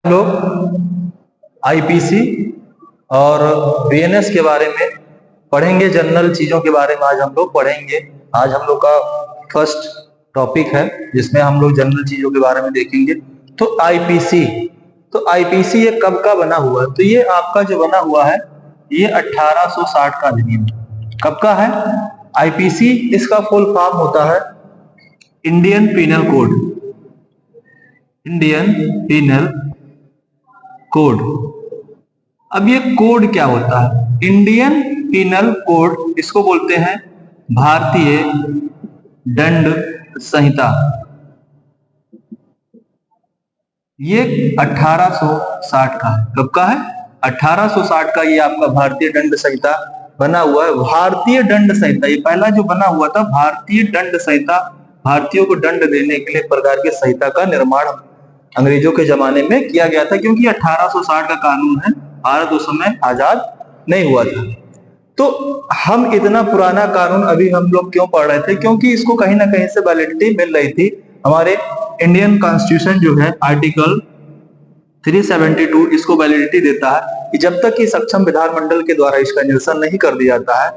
लोग आईपीसी और बीएनएस के बारे में पढ़ेंगे। जनरल चीजों के बारे में आज हम लोग पढ़ेंगे। आज हम लोग का फर्स्ट टॉपिक है जिसमें हम लोग जनरल चीजों के बारे में देखेंगे। तो आईपीसी ये कब का बना हुआ है? तो ये आपका जो बना हुआ है ये 1860 का अधिनियम कब का है? आईपीसी इसका फुल फॉर्म होता है Indian Penal Code. Indian Penal Code. अब ये कोड क्या होता है? इंडियन पीनल कोड, इसको बोलते हैं भारतीय दंड संहिता। ये 1860 का है। कब का है? 1860 का ये आपका भारतीय दंड संहिता बना हुआ है। भारतीय दंड संहिता ये पहला जो बना हुआ था भारतीय दंड संहिता। भारतीयों को दंड देने के लिए प्रकार के संहिता का निर्माण अंग्रेजों के जमाने में किया गया था, क्योंकि 1860 का कानून है। भारत उस समय आजाद नहीं हुआ था। तो हम इतना पुराना कानून अभी हम लोग क्यों पढ़ रहे थे? क्योंकि इसको कहीं ना कहीं से वैलिडिटी मिल रही थी। हमारे इंडियन कॉन्स्टिट्यूशन जो है आर्टिकल 372 इसको वैलिडिटी देता है कि जब तक कि सक्षम विधानमंडल के द्वारा इसका निरसन नहीं कर दिया जाता है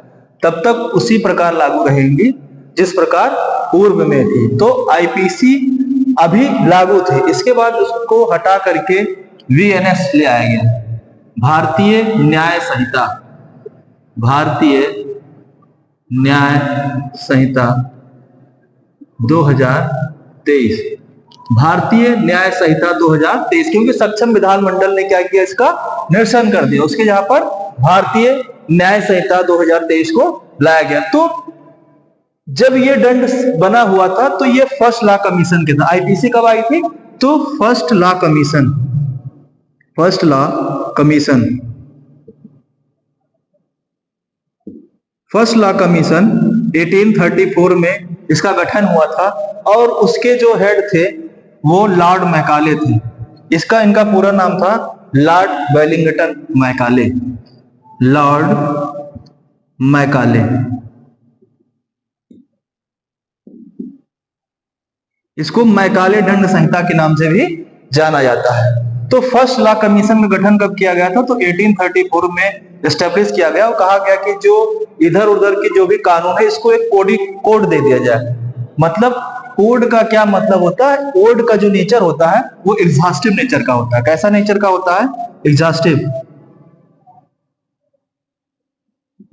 तब तक उसी प्रकार लागू रहेंगी जिस प्रकार पूर्व में थी। तो आईपीसी अभी लागू थे। इसके बाद उसको हटा करके वीएनएस ले आया गया, भारतीय न्याय संहिता। भारतीय न्याय संहिता 2023। भारतीय न्याय संहिता 2023, क्योंकि सक्षम विधानमंडल ने क्या किया? इसका निरसन कर दिया। उसके जहां पर भारतीय न्याय संहिता 2023 को लाया गया। तो जब ये दंड बना हुआ था तो ये फर्स्ट लॉ कमीशन के था। आईपीसी कब आई थी? तो फर्स्ट लॉ कमीशन 1834 में इसका गठन हुआ था और उसके जो हेड थे वो लॉर्ड मैकाले थे। इनका पूरा नाम था Lord Wellington Macaulay. Lord Macaulay. इसको मैकाले दंड संहिता के नाम से भी जाना जाता है। तो फर्स्ट लॉ कमीशन का गठन कब किया गया था? तो 1834 में एस्टेब्लिश किया गया और कहा गया कि जो इधर उधर के जो भी कानून है इसको एक कोड दे दिया जाए। मतलब कोड का क्या मतलब होता है? कोड का जो नेचर होता है वो एग्जॉस्टिव नेचर का होता है। कैसा नेचर का होता है?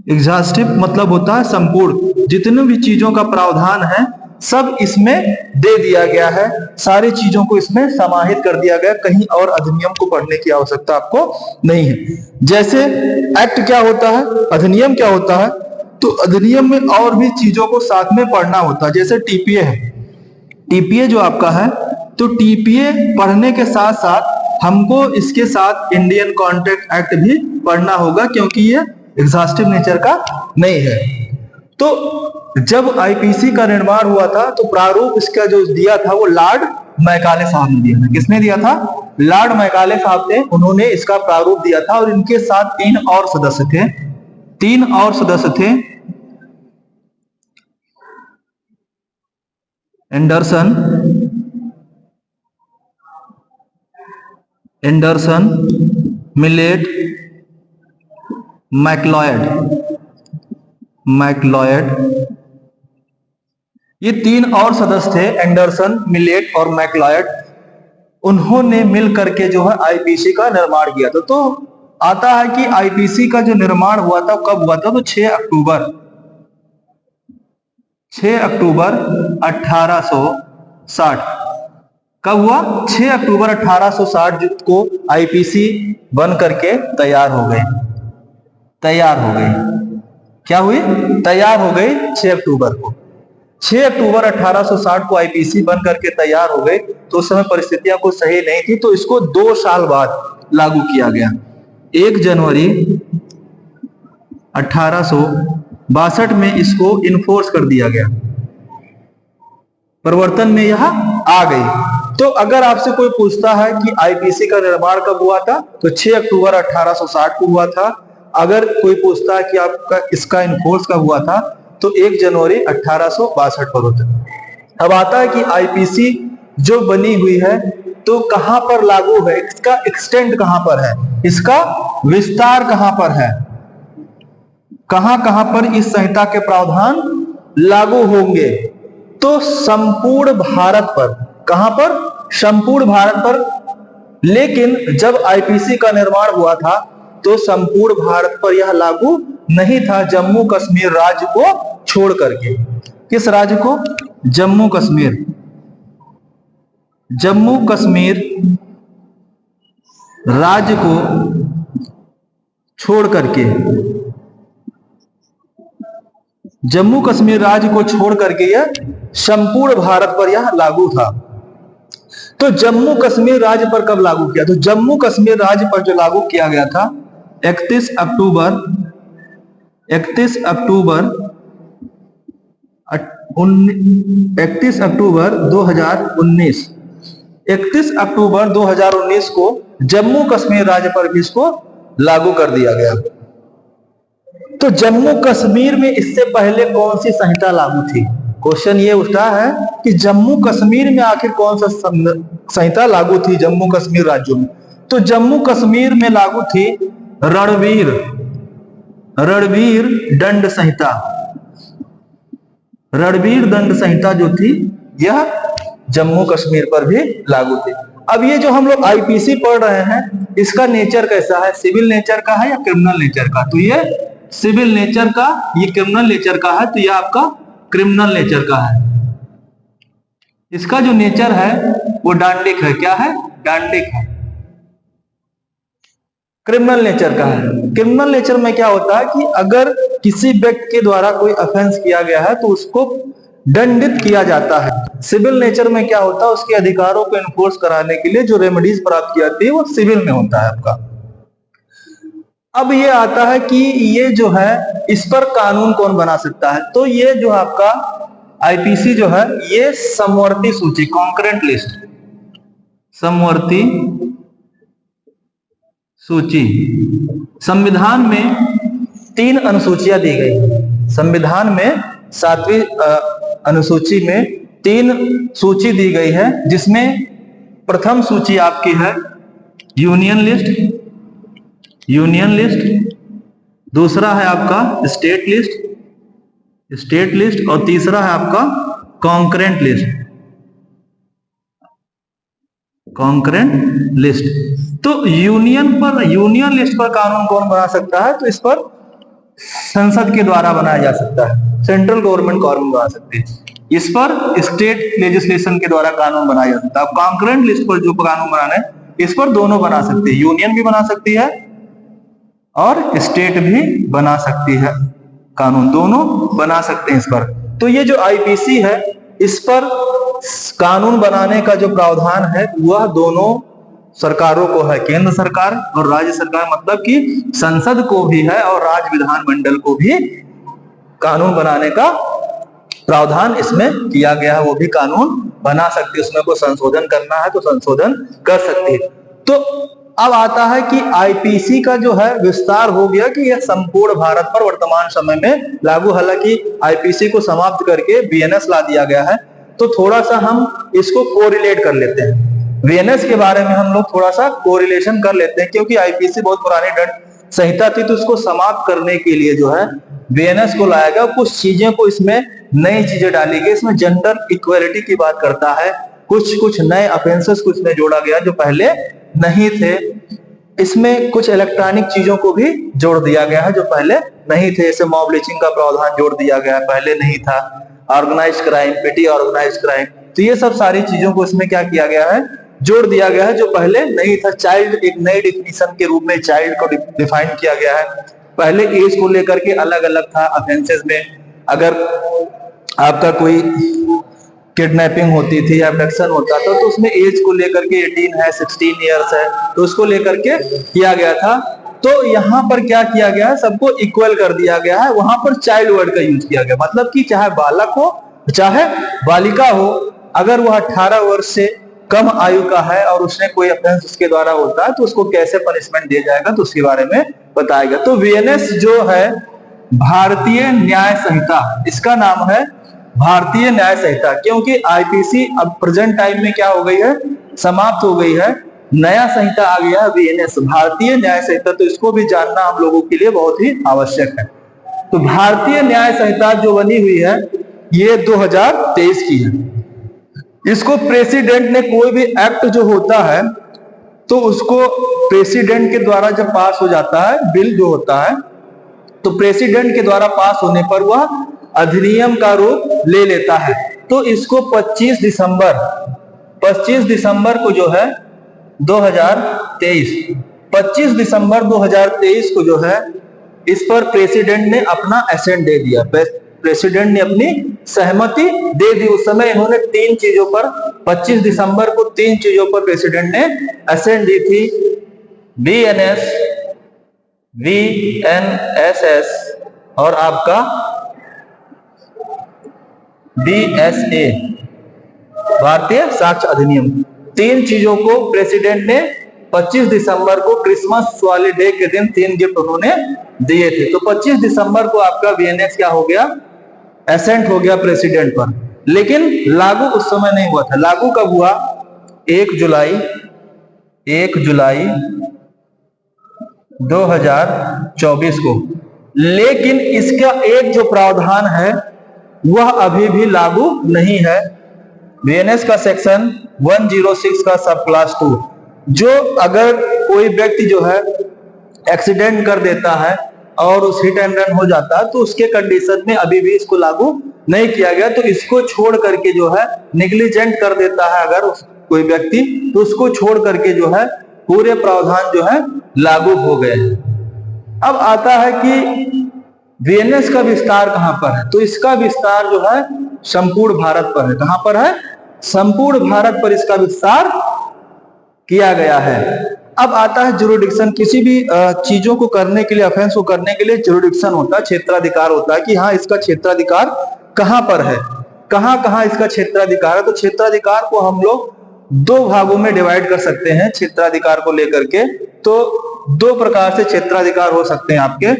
एग्जॉस्टिव मतलब होता है संपूर्ण। जितने भी चीजों का प्रावधान है सब इसमें दे दिया गया है। सारी चीजों को इसमें समाहित कर दिया गया। कहीं और अधिनियम को पढ़ने की आवश्यकता आपको नहीं है। जैसे एक्ट क्या होता है, अधिनियम क्या होता है, तो अधिनियम में और भी चीजों को साथ में पढ़ना होता है। जैसे टीपीए है। टीपीए जो आपका है, तो टीपीए पढ़ने के साथ साथ हमको इसके साथ इंडियन कॉन्ट्रैक्ट एक्ट भी पढ़ना होगा, क्योंकि ये एग्जॉस्टिव नेचर का नहीं है। तो जब आईपीसी का निर्माण हुआ था तो प्रारूप इसका जो दिया था वो लॉर्ड मैकाले साहब ने दिया था। किसने दिया था? लॉर्ड मैकाले साहब थे। उन्होंने इसका प्रारूप दिया था और इनके साथ तीन और सदस्य थे। Anderson, millet, MacLeod. ये तीन और सदस्य थे, एंडरसन, मिलेट और मैक्लॉयड। उन्होंने मिल करके जो है आईपीसी का निर्माण किया था। तो आता है कि आईपीसी का जो निर्माण हुआ था कब हुआ था? तो 6 अक्टूबर 1860। कब हुआ? 6 अक्टूबर 1860 को आईपीसी बन करके तैयार हो गई। क्या हुई? तैयार हो गई 6 अक्टूबर को। 6 अक्टूबर 1860 को आईपीसी बन करके तैयार हो गई। तो उस समय परिस्थितियां कुछ सही नहीं थी, तो इसको 2 साल बाद लागू किया गया। 1 जनवरी 1862 में इसको इन्फोर्स कर दिया गया। परिवर्तन में यह आ गई। तो अगर आपसे कोई पूछता है कि आईपीसी का निर्माण कब हुआ था, तो 6 अक्टूबर 1860 को हुआ था। अगर कोई पूछता है कि आपका इसका इन्फोर्स कब हुआ था, तो 1 जनवरी 1862 पर होता है। अब आता है कि आईपीसी जो बनी हुई है तो कहां पर लागू है, इसका एक्सटेंट कहां पर है, इसका विस्तार कहां पर है, कहां कहां पर इस संहिता के प्रावधान लागू होंगे? तो संपूर्ण भारत पर। कहां पर? संपूर्ण भारत पर। लेकिन जब आईपीसी का निर्माण हुआ था तो संपूर्ण भारत पर यह लागू नहीं था, जम्मू कश्मीर राज्य को छोड़ करके। किस राज्य को? जम्मू कश्मीर। जम्मू कश्मीर राज्य को छोड़ करके, जम्मू कश्मीर राज्य को छोड़ करके यह संपूर्ण भारत पर यह लागू था। तो जम्मू कश्मीर राज्य पर कब लागू किया? तो जम्मू कश्मीर राज्य पर जो लागू किया गया था 31 अक्टूबर 31 अक्टूबर 2019 31 अक्टूबर 2019 को जम्मू कश्मीर राज्य पर भी इसको लागू कर दिया गया। तो जम्मू कश्मीर में इससे पहले कौन सी संहिता लागू थी? क्वेश्चन ये उठा है कि जम्मू कश्मीर में आखिर कौन सा संहिता लागू थी जम्मू कश्मीर राज्यों में? तो जम्मू कश्मीर में लागू थी रणवीर दंड संहिता। रणवीर दंड संहिता जो थी यह जम्मू कश्मीर पर भी लागू थी। अब ये जो हम लोग आईपीसी पढ़ रहे हैं इसका नेचर कैसा है? सिविल नेचर का है या क्रिमिनल नेचर का? तो ये सिविल नेचर का, ये क्रिमिनल नेचर का है, तो ये आपका क्रिमिनल नेचर का है। इसका जो नेचर है वो डांडिक है। क्या है? डांडिक है, क्रिमिनल नेचर का है। क्रिमिनल नेचर में क्या होता है कि अगर किसी व्यक्ति के द्वारा कोई ऑफेंस किया गया है तो उसको दंडित किया जाता है। सिविल नेचर में क्या होता है? उसके अधिकारों को इन्फोर्स कराने के लिए जो रेमेडीज प्राप्त की जाती है वो सिविल में होता है आपका। अब ये आता है कि ये जो है इस पर कानून कौन बना सकता है? तो ये जो आपका आईपीसी जो है ये समवर्ती सूची, कॉन्करेंट लिस्ट, समवर्ती सूची। संविधान में 3 अनुसूचियां दी गई। संविधान में 7वीं अनुसूची में 3 सूची दी गई है, जिसमें प्रथम सूची आपकी है यूनियन लिस्ट, दूसरा है आपका स्टेट लिस्ट और तीसरा है आपका कॉन्करेंट लिस्ट। तो यूनियन लिस्ट पर कानून कौन बना सकता है? तो इस पर संसद के द्वारा बनाया जा सकता है, सेंट्रल गवर्नमेंट कानून बना सकती है। इस पर स्टेट लेजिस्लेशन के द्वारा कानून बनाया जा सकता है। कॉन्करेंट लिस्ट पर जो कानून बनाना है इस पर दोनों बना सकते हैं, यूनियन भी बना सकती है और स्टेट भी बना सकती है, कानून दोनों बना सकते हैं इस पर। तो ये जो आईपीसी है इस पर कानून बनाने का जो प्रावधान है वह दोनों सरकारों को है, केंद्र सरकार और राज्य सरकार, मतलब कि संसद को भी है और राज्य विधानमंडल को भी कानून बनाने का प्रावधान इसमें किया गया है। वो भी कानून बना सकती है, उसमें कोई संशोधन करना है तो संशोधन कर सकती है। तो अब आता है कि आईपीसी का जो है विस्तार हो गया कि यह संपूर्ण भारत पर वर्तमान समय में लागू, हालांकि आईपीसी को समाप्त करके बीएनएस ला दिया गया है। तो थोड़ा सा हम इसको कोरिलेट कर लेते हैं, बीएनएस के बारे में हम लोग थोड़ा सा कोरिलेशन कर लेते हैं, क्योंकि आईपीसी बहुत पुरानी दंड संहिता थी तो उसको समाप्त करने के लिए जो है बीएनएस को लाया गया। कुछ चीजें को इसमें नई चीजें डाली गई, इसमें जेंडर इक्वालिटी की बात करता है, कुछ नए ऑफेंसेस कुछ में जोड़ा गया जो पहले नहीं थे। इसमें कुछ इलेक्ट्रॉनिक चीजों को भी जोड़ दिया गया है जो पहले नहीं थे, जैसे मॉब लिंचिंग का प्रावधान जोड़ दिया गया है, पहले नहीं था। ऑर्गेनाइज्ड क्राइम, पेटी ऑर्गेनाइज्ड क्राइम, तो ये सब सारी चीजों को इसमें क्या किया गया है, जोड़ दिया गया है जो पहले नहीं था। चाइल्ड, एक नई डिफिनीशन के रूप में चाइल्ड को डिफाइन किया गया है। पहले एज को लेकर के अलग अलग था ऑफेंसेस में, अगर आपका कोई किडनैपिंग होती थी, एब्डक्शन होता था तो उसमें एज को लेकर के 18 है, 16 इयर्स है, तो उसको लेकर के किया गया था। तो यहाँ पर क्या किया गया है, सबको इक्वल कर दिया गया है। वहां पर चाइल्ड वर्ड का यूज किया गया, मतलब कि चाहे बालक हो चाहे बालिका हो, अगर वह 18 वर्ष से कम आयु का है और उसने कोई ऑफेंस उसके द्वारा होता है तो उसको कैसे पनिशमेंट दिया जाएगा तो उसके बारे में बताएगा। तो वीएनएस जो है भारतीय न्याय संहिता, इसका नाम है भारतीय न्याय संहिता, क्योंकि आईपीसी अब प्रेजेंट टाइम में क्या हो गई है, समाप्त हो गई है, नया संहिता आ गया वीएनएस, भारतीय न्याय संहिता। तो इसको भी जानना हम लोगों के लिए बहुत ही आवश्यक है। तो भारतीय न्याय संहिता जो बनी हुई है ये 2023 की है। इसको प्रेसिडेंट ने, कोई भी एक्ट जो होता है तो उसको प्रेसिडेंट के द्वारा जब पास हो जाता है, बिल जो होता है, तो प्रेसिडेंट के द्वारा पास होने पर वह अधिनियम का रूप ले लेता है। तो इसको 25 दिसंबर को जो है 2023 25 दिसंबर 2023 को जो है इस पर प्रेसिडेंट ने अपना एसेंट दे दिया, प्रेसिडेंट ने अपनी सहमति दे दी। उस समय इन्होंने 3 चीजों पर, 25 दिसंबर को 3 चीजों पर प्रेसिडेंट ने एसेंट दी थी, बीएनएस, वीएनएसएस और आपका बीएसए, भारतीय साक्ष्य अधिनियम। 3 चीजों को प्रेसिडेंट ने 25 दिसंबर को क्रिसमस वाले डे के दिन 3 गिफ्ट उन्होंने दिए थे। तो 25 दिसंबर को आपका वीएनएस क्या हो गया, एसेंट हो गया प्रेसिडेंट पर, लेकिन लागू उस समय नहीं हुआ था। लागू कब हुआ, 1 जुलाई 2024 को। लेकिन इसका एक जो प्रावधान है वह अभी भी लागू नहीं है, वीएनएस का सेक्शन 106 का सब क्लास 2, जो अगर कोई व्यक्ति जो है एक्सीडेंट कर देता है और उस हिट एंड रन हो जाता है तो उसके कंडीशन में अभी भी इसको लागू नहीं किया गया। तो इसको छोड़ करके जो है निग्लिजेंट कर देता है अगर कोई व्यक्ति, तो उसको छोड़ करके जो है पूरे प्रावधान जो है लागू हो गए हैं। अब आता है कि वीएनएस का विस्तार कहां पर है, तो इसका विस्तार जो है संपूर्ण भारत पर है। कहां पर है, संपूर्ण भारत पर इसका विस्तार किया गया है। अब आता है ज्यूरिडिक्शन, किसी भी चीजों को करने के लिए, ऑफेंस को करने के लिए ज्यूरिडिक्शन होता है, क्षेत्राधिकार होता है कि हाँ इसका क्षेत्राधिकार कहां पर है, कहां कहां इसका क्षेत्राधिकार है। तो क्षेत्राधिकार को हम लोग 2 भागों में डिवाइड कर सकते हैं क्षेत्राधिकार को लेकर के। तो 2 प्रकार से क्षेत्राधिकार हो सकते हैं आपके,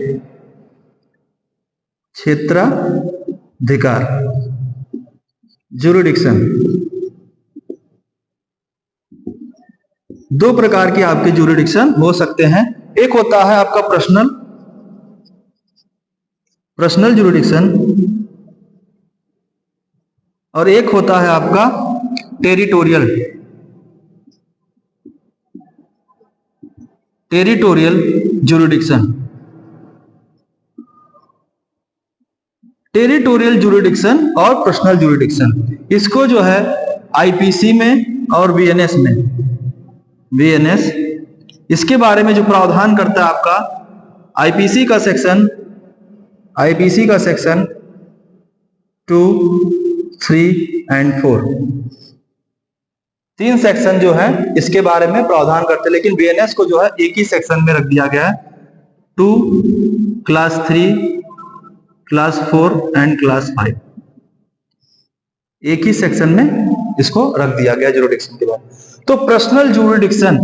क्षेत्राधिकार, ज्यूरिडिक्शन। 2 प्रकार के आपके ज्यूरिडिक्शन हो सकते हैं। एक होता है आपका पर्सनल ज्यूरिडिक्शन और एक होता है आपका टेरिटोरियल ज्यूरिडिक्शन। टेरिटोरियल ज्यूरिडिक्शन और पर्सनल ज्यूरिडिक्शन, इसको जो है आईपीसी में और वीएनएस इसके बारे में जो प्रावधान करता है आपका आईपीसी का सेक्शन 2, 3 एंड 4, 3 सेक्शन जो है इसके बारे में प्रावधान करते हैं। लेकिन वीएनएस को जो है एक ही सेक्शन में रख दिया गया है, 2, क्लास 3, क्लास 4 एंड क्लास 5, एक ही सेक्शन में इसको रख दिया गया ज्यूरिडिक्शन के बाद। तो पर्सनल ज्यूरिडिक्शन,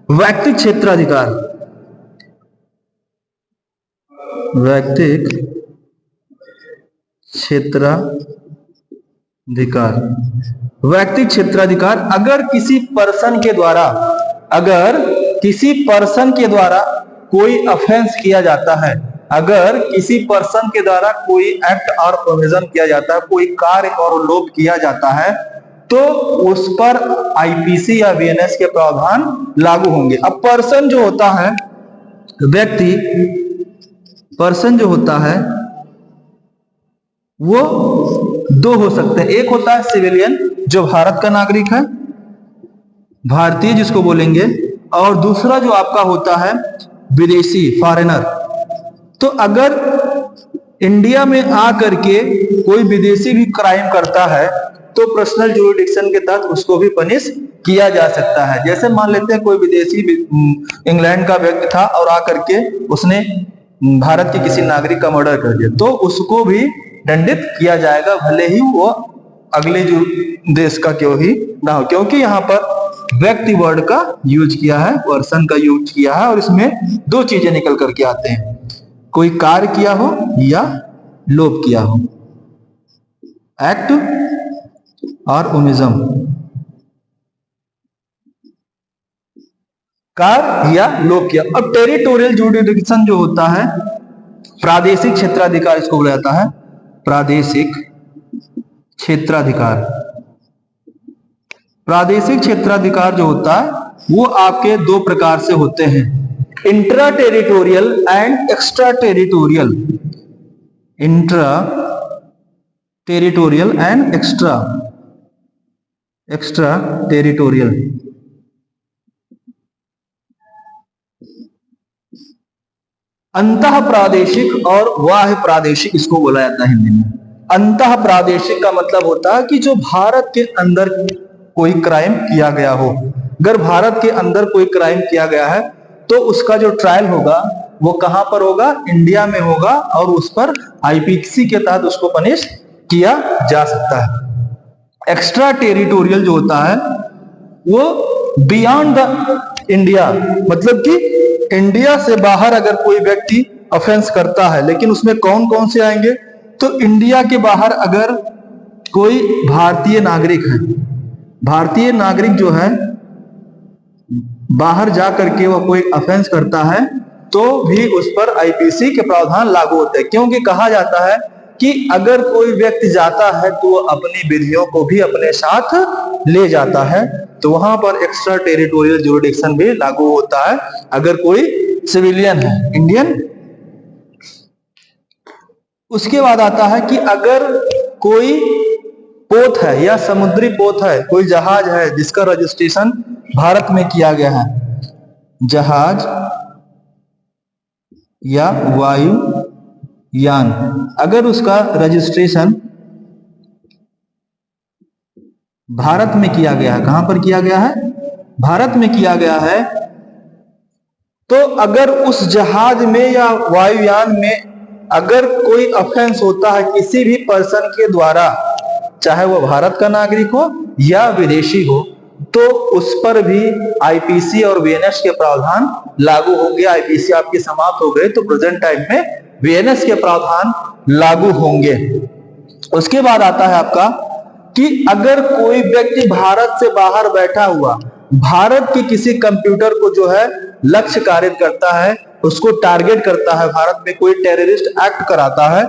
व्यक्तिगत क्षेत्राधिकार, व्यक्तिगत क्षेत्राधिकार अगर किसी पर्सन के द्वारा कोई ऑफेंस किया जाता है, अगर किसी पर्सन के द्वारा कोई एक्ट और प्रोविजन किया जाता है, कोई कार्य और लोप किया जाता है, तो उस पर आईपीसी या वीएनएस के प्रावधान लागू होंगे। अब पर्सन जो होता है, पर्सन जो होता है वो 2 हो सकते हैं। एक होता है सिविलियन जो भारत का नागरिक है, भारतीय जिसको बोलेंगे, और दूसरा जो आपका होता है विदेशी, फॉरेनर। तो अगर इंडिया में आकर के कोई विदेशी भी क्राइम करता है तो पर्सनल ज्यूरिडिक्शन के तहत उसको भी पनिश किया जा सकता है। जैसे मान लेते हैं कोई विदेशी इंग्लैंड का व्यक्ति था और आकर के उसने भारत के किसी नागरिक का मर्डर कर दिया, तो उसको भी दंडित किया जाएगा, भले ही वो अगले देश का क्यों ही ना हो, क्योंकि यहाँ पर व्यक्ति वर्ड का यूज किया है, पर्सन का यूज किया है, और इसमें 2 चीजें निकल करके आते हैं, कोई कार्य किया हो या लोप किया हो। एक्ट और ओमिज्म, कार या लोक किया। अब टेरिटोरियल जुरिडिक्शन जो होता है, प्रादेशिक क्षेत्राधिकार इसको बोला जाता है, प्रादेशिक क्षेत्राधिकार। प्रादेशिक क्षेत्राधिकार जो होता है वो आपके दो प्रकार से होते हैं, intra territorial and extra territorial. Intra territorial and extra territorial. अंतः प्रादेशिक और बाह्य प्रादेशिक इसको बोला जाता है हिंदी में। अंतः प्रादेशिक का मतलब होता है कि जो भारत के अंदर कोई क्राइम किया गया हो। अगर भारत के अंदर कोई क्राइम किया गया है तो उसका जो ट्रायल होगा वो कहां पर होगा, इंडिया में होगा, और उस पर आईपीसी के तहत उसको पनिश किया जा सकता है। एक्स्ट्रा टेरिटोरियल जो होता है वो बियॉन्ड द इंडिया, मतलब कि इंडिया से बाहर अगर कोई व्यक्ति ऑफेंस करता है, लेकिन उसमें कौन कौन से आएंगे, तो इंडिया के बाहर अगर कोई भारतीय नागरिक है, भारतीय नागरिक जो है बाहर जा करके वह कोई ऑफेंस करता है तो भी उस पर आईपीसी के प्रावधान लागू होते हैं, क्योंकि कहा जाता है कि अगर कोई व्यक्ति जाता है तो वो अपनी विधियों को भी अपने साथ ले जाता है, तो वहां पर एक्स्ट्रा टेरिटोरियल जुरिडिक्शन भी लागू होता है अगर कोई सिविलियन है, इंडियन। उसके बाद आता है कि अगर कोई पोत है या समुद्री पोत है, कोई जहाज है जिसका रजिस्ट्रेशन भारत में किया गया है, जहाज या वायुयान, अगर उसका रजिस्ट्रेशन भारत में किया गया है, कहां पर किया गया है, भारत में किया गया है, तो अगर उस जहाज में या वायुयान में अगर कोई ऑफेंस होता है किसी भी पर्सन के द्वारा, चाहे वो भारत का नागरिक हो या विदेशी हो, तो उस पर भी आईपीसी और वीएनएस के प्रावधान लागू होंगे। आईपीसी आपके समाप्त हो गए तो प्रेजेंट टाइम में वीएनएस के प्रावधान लागू होंगे। उसके बाद आता है आपका कि अगर कोई व्यक्ति भारत से बाहर बैठा हुआ भारत के किसी कंप्यूटर को जो है लक्ष्य कारित करता है, उसको टारगेट करता है, भारत में कोई टेररिस्ट एक्ट कराता है,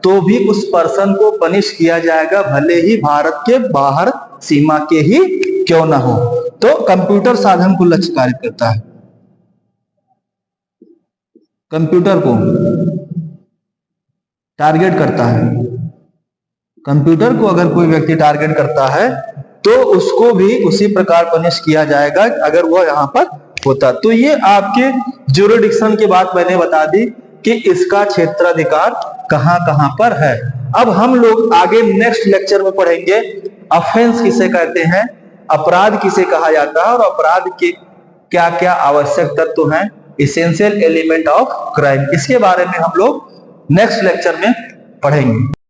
तो भी उस पर्सन को पनिश किया जाएगा, भले ही भारत के बाहर सीमा के ही क्यों ना हो। तो कंप्यूटर साधन को लक्ष्य कारित करता है, कंप्यूटर को टारगेट करता है, कंप्यूटर को अगर कोई व्यक्ति टारगेट करता है तो उसको भी उसी प्रकार पनिश किया जाएगा अगर वह यहां पर होता। तो ये आपके ज्यूरिडिक्शन की बात मैंने बता दी कि इसका क्षेत्राधिकार कहां कहां पर है। अब हम लोग आगे नेक्स्ट लेक्चर में पढ़ेंगे ऑफेंस किसे कहते हैं, अपराध किसे कहा जाता है, और अपराध के क्या क्या आवश्यक तत्व हैं, एसेंशियल एलिमेंट ऑफ क्राइम, इसके बारे में हम लोग नेक्स्ट लेक्चर में पढ़ेंगे।